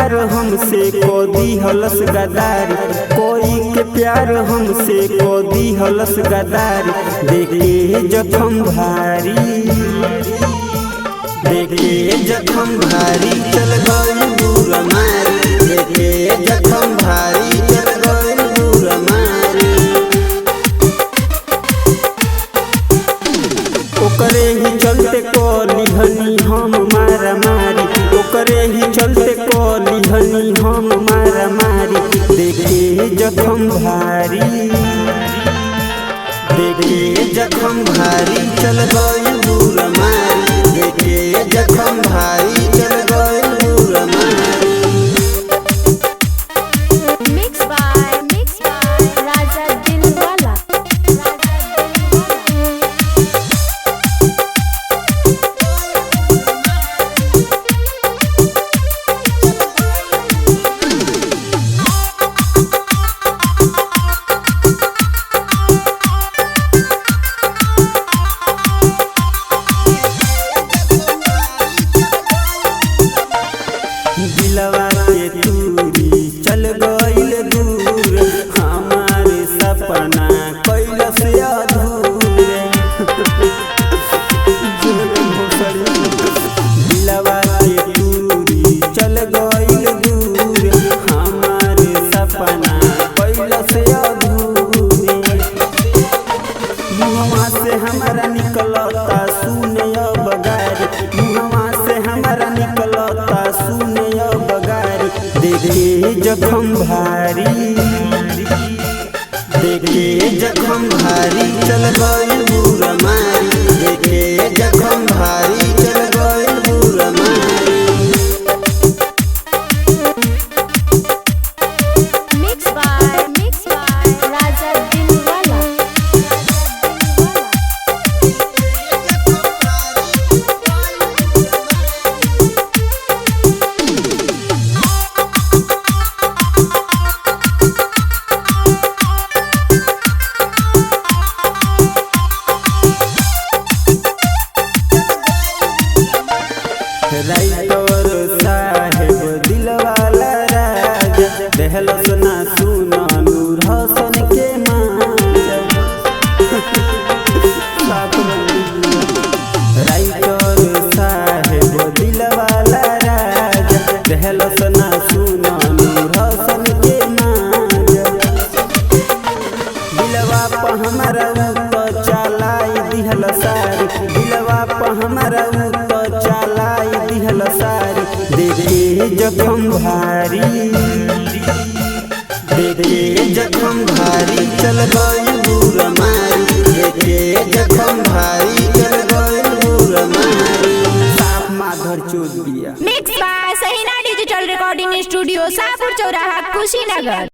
प्यार हमसे को दी हलस गदारी, कोई के प्यार हमसे को दी हलस गदारी। देखे जखम भारी, देखे जखम भारी, चल गई दूर मारी। देखे जखम भारी, चल गई दूर मारी। ओकरे ही चलते को लिहनी हम मारा मारी, ओकरे ही चलते को लिहनी हम मारा मारी। देखे जखम भारी, देखे जखम भारी, चल गई दूर मारी। देखे जखम भारी, चल गई दूर मारी। Mixed by Raja Dilwala। दिलवा के दूरी चल गईल दूर, हमारे सपना कैलस अधूरे। दिलवा के दूरी चल गईल दूर, हमारे सपना कैलस अधूरे। मुहवा से हमारा निकलता सुने बगारी, मुहवा से हमारा निकलता सुने बगारी। देखे जखम भारी, देखे जखम भारी, चल गई दूर मारी। देखे जखम भारी, चल गई दूर मारी। Mixed by Raja Dilwala। Writer साहेब दिलवाला राजा, दहलस ना सुना नूर हसन के मांझा। राइटर साहेब दिलवाला राजा, दहलस ना सुना नूर हसन के मांझा। दिलवा प हमारा तो चलाई दिहल सारी, दिलवा प हमारा तो चलाई दिहल सारी। देखे जखम भारी, देखे जखम भारी, चल गई दूर मारी। देखे जखम भारी, चल गई दूर मारी। साफ माधर चोद दिया। Mixed by Sahina Digital Recording Studio, Sapur Chowraha, Kushinagar।